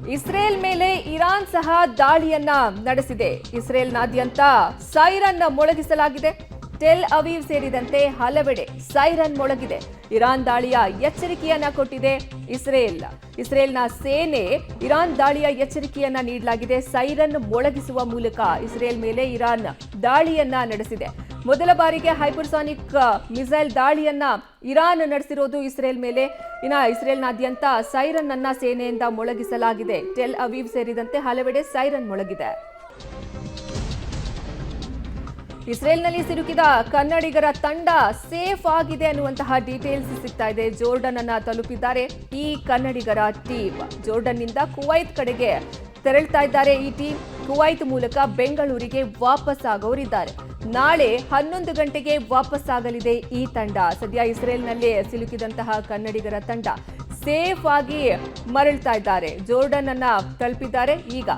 Israel ಮೇಲೆ Iran ಸಹ ದಾಳಿಯನ್ನ ನಡೆಸಿದೆ. ಇಸ್ರೇಲ್ನಾದ್ಯಂತ ಸೈರನ್ ಮೊಳಗಿಸಲಾಗಿದೆ. ಟೆಲ್ ಅವೀವ್ ಸೇರಿದಂತೆ ಹಲವೆಡೆ ಸೈರನ್ ಮೊಳಗಿದೆ. ಇರಾನ್ ದಾಳಿಯ ಎಚ್ಚರಿಕೆಯನ್ನ ಕೊಟ್ಟಿದೆ ಇಸ್ರೇಲ್ನ ಸೇನೆ. ಇರಾನ್ ದಾಳಿಯ ಎಚ್ಚರಿಕೆಯನ್ನ ನೀಡಲಾಗಿದೆ. ಸೈರನ್ ಮೊಳಗಿಸುವ ಮೂಲಕ ಇಸ್ರೇಲ್ ಮೇಲೆ ಇರಾನ್ ದಾಳಿಯನ್ನ ನಡೆಸಿದೆ. ಮೊದಲ ಬಾರಿಗೆ ಹೈಪರ್ಸಾನಿಕ್ ಮಿಸೈಲ್ ದಾಳಿಯನ್ನ ಇರಾನ್ ನಡೆಸಿರೋದು ಇಸ್ರೇಲ್ ಮೇಲೆ. ಇಸ್ರೇಲ್ನಾದ್ಯಂತ ಸೈರನ್ ಅನ್ನ ಸೇನೆಯಿಂದ ಮೊಳಗಿಸಲಾಗಿದೆ. ಟೆಲ್ ಅವೀವ್ ಸೇರಿದಂತೆ ಹಲವೆಡೆ ಸೈರನ್ ಮೊಳಗಿದೆ. ಇಸ್ರೇಲ್ನಲ್ಲಿ ಸಿಲುಕಿದ ಕನ್ನಡಿಗರ ತಂಡ ಸೇಫ್ ಆಗಿದೆ ಅನ್ನುವಂತಹ ಡೀಟೇಲ್ಸ್ ಸಿಗ್ತಾ ಇದೆ. ಜೋರ್ಡನ್ ಅನ್ನ ತಲುಪಿದ್ದಾರೆ ಈ ಕನ್ನಡಿಗರ ಟೀಮ್. ಜೋರ್ಡನ್ನಿಂದ ಕುವೈತ್ ಕಡೆಗೆ ತೆರಳ್ತಾ ಇದ್ದಾರೆ ಈ ಟೀಮ್. ಕುವೈತ್ ಮೂಲಕ ಬೆಂಗಳೂರಿಗೆ ವಾಪಸ್ ಆಗೋರಿದ್ದಾರೆ. ನಾಳೆ 11 ಗಂಟೆಗೆ ವಾಪಸ್ ಆಗಲಿದೆ ಈ ತಂಡ. ಸದ್ಯ ಇಸ್ರೇಲ್ನಲ್ಲಿ ಸಿಲುಕಿದಂತಹ ಕನ್ನಡಿಗರ ತಂಡ ಸೇಫ್ ಆಗಿ ಮರಳ್ತಾ ಇದ್ದಾರೆ. ಜೋರ್ಡನ್ ಅನ್ನ ತಲುಪಿದ್ದಾರೆ. ಈಗ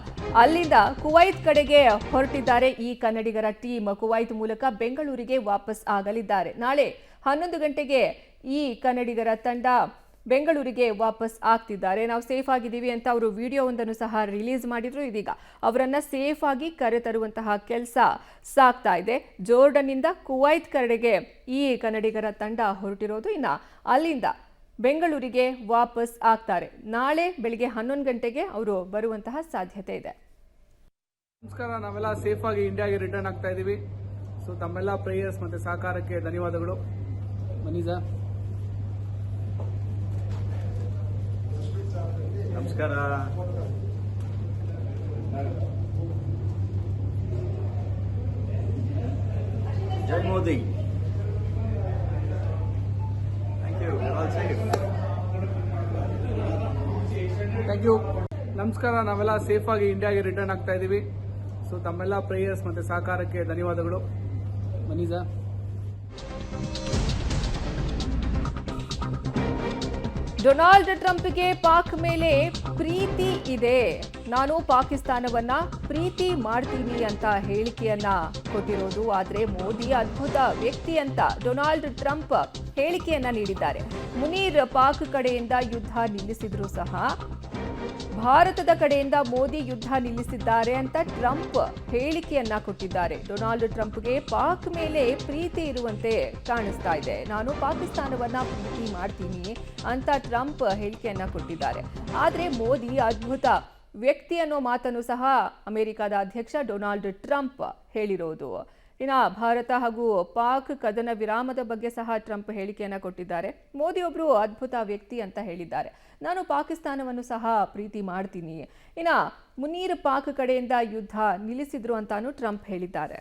ಅಲ್ಲಿಂದ ಕುವೈತ್ ಕಡೆಗೆ ಹೊರಟಿದ್ದಾರೆ ಈ ಕನ್ನಡಿಗರ ಟೀಮ್. ಕುವೈತ್ ಮೂಲಕ ಬೆಂಗಳೂರಿಗೆ ವಾಪಸ್ ಆಗಲಿದ್ದಾರೆ. ನಾಳೆ 11 ಗಂಟೆಗೆ ಈ ಕನ್ನಡಿಗರ ತಂಡ ಬೆಂಗಳೂರಿಗೆ ವಾಪಸ್ ಆಗ್ತಿದ್ದಾರೆ. ನಾವು ಸೇಫ್ ಆಗಿದ್ದೀವಿ ಅಂತ ಅವರು ವಿಡಿಯೋವೊಂದನ್ನು ಸಹ ರಿಲೀಸ್ ಮಾಡಿದ್ರು. ಇದೀಗ ಅವರನ್ನ ಸೇಫ್ ಆಗಿ ಕರೆತರುವಂತಹ ಕೆಲಸ ಸಾಗ್ತಾ ಇದೆ. ಜೋರ್ಡನ್ನಿಂದ ಕುವೈತ್ ಕಡೆಗೆ ಈ ಕನ್ನಡಿಗರ ತಂಡ ಹೊರಟಿರೋದು. ಇನ್ನ ಅಲ್ಲಿಂದ ಬೆಂಗಳೂರಿಗೆ ವಾಪಸ್ ಆಗ್ತಾರೆ. ನಾಳೆ ಬೆಳಿಗ್ಗೆ 11 ಗಂಟೆಗೆ ಅವರು ಬರುವಂತಹ ಸಾಧ್ಯತೆ ಇದೆ. ನಮಸ್ಕಾರ, ನಾವೆಲ್ಲ ಸೇಫ್ ಆಗಿ ಇಂಡಿಯಾಗೆ ರಿಟರ್ನ್ ಆಗ್ತಾ ಇದೀವಿ. ಸೊ ತಮ್ಮೆಲ್ಲ ಪ್ರೇಯರ್ಸ್ ಮತ್ತೆ ಸಹಕಾರಕ್ಕೆ ಧನ್ಯವಾದಗಳು. ಮನೀಜಾ ನಮಸ್ಕಾರ. ಜೈ ಮೋದಿ. Thank you. ನಮಸ್ಕಾರ, ನಾವೆಲ್ಲ ಸೇಫ್ ಆಗಿ ಇಂಡಿಯಾಗೆ ರಿಟರ್ನ್ ಆಗ್ತಾ ಇದೀವಿ. ಸೊ ತಮ್ಮೆಲ್ಲ ಪ್ರೇಯರ್ಸ್ ಮತ್ತೆ ಸಹಕಾರಕ್ಕೆ ಧನ್ಯವಾದಗಳು. ಮನೀಜಾ ಡೊನಾಲ್ಡ್ ಟ್ರಂಪ್ಗೆ ಪಾಕ್ ಮೇಲೆ ಪ್ರೀತಿ ಇದೆ. ನಾನು ಪಾಕಿಸ್ತಾನವನ್ನ ಪ್ರೀತಿ ಮಾಡ್ತೀನಿ ಅಂತ ಹೇಳಿಕೆಯನ್ನ ಕೊಟ್ಟಿರೋದು. ಆದ್ರೆ ಮೋದಿ ಅದ್ಭುತ ವ್ಯಕ್ತಿ ಅಂತ ಡೊನಾಲ್ಡ್ ಟ್ರಂಪ್ ಹೇಳಿಕೆಯನ್ನ ನೀಡಿದ್ದಾರೆ. ಮುನೀರ್ ಪಾಕ್ ಕಡೆಯಿಂದ ಯುದ್ಧ ನಿಲ್ಲಿಸಿದ್ರು ಸಹ ಭಾರತದ ಕಡೆಯಿಂದ ಮೋದಿ ಯುದ್ಧ ನಿಲ್ಲಿಸಿದ್ದಾರೆ ಅಂತ ಟ್ರಂಪ್ ಹೇಳಿಕೆಯನ್ನ ಕೊಟ್ಟಿದ್ದಾರೆ. ಡೊನಾಲ್ಡ್ ಟ್ರಂಪ್ಗೆ ಪಾಕ್ ಮೇಲೆ ಪ್ರೀತಿ ಇರುವಂತೆ ಕಾಣಿಸ್ತಾ ಇದೆ. ನಾನು ಪಾಕಿಸ್ತಾನವನ್ನ ಪ್ರೀತಿ ಮಾಡ್ತೀನಿ ಅಂತ ಟ್ರಂಪ್ ಹೇಳಿಕೆಯನ್ನ ಕೊಟ್ಟಿದ್ದಾರೆ. ಆದ್ರೆ ಮೋದಿ ಅದ್ಭುತ ವ್ಯಕ್ತಿ ಅನ್ನೋ ಮಾತನ್ನು ಸಹ ಅಮೆರಿಕದ ಅಧ್ಯಕ್ಷ ಡೊನಾಲ್ಡ್ ಟ್ರಂಪ್ ಹೇಳಿರೋದು. ಇನ್ನು ಭಾರತ ಹಾಗೂ ಪಾಕ್ ಕದನ ವಿರಾಮದ ಬಗ್ಗೆ ಸಹ ಟ್ರಂಪ್ ಹೇಳಿಕೆಯನ್ನ ಕೊಟ್ಟಿದ್ದಾರೆ. ಮೋದಿ ಒಬ್ರು ಅದ್ಭುತ ವ್ಯಕ್ತಿ ಅಂತ ಹೇಳಿದ್ದಾರೆ. ನಾನು ಪಾಕಿಸ್ತಾನವನ್ನು ಸಹ ಪ್ರೀತಿ ಮಾಡ್ತೀನಿ. ಇನ್ನು ಮುನೀರ್ ಪಾಕ್ ಕಡೆಯಿಂದ ಯುದ್ಧ ನಿಲ್ಲಿಸಿದ್ರು ಅಂತಾನು ಟ್ರಂಪ್ ಹೇಳಿದ್ದಾರೆ.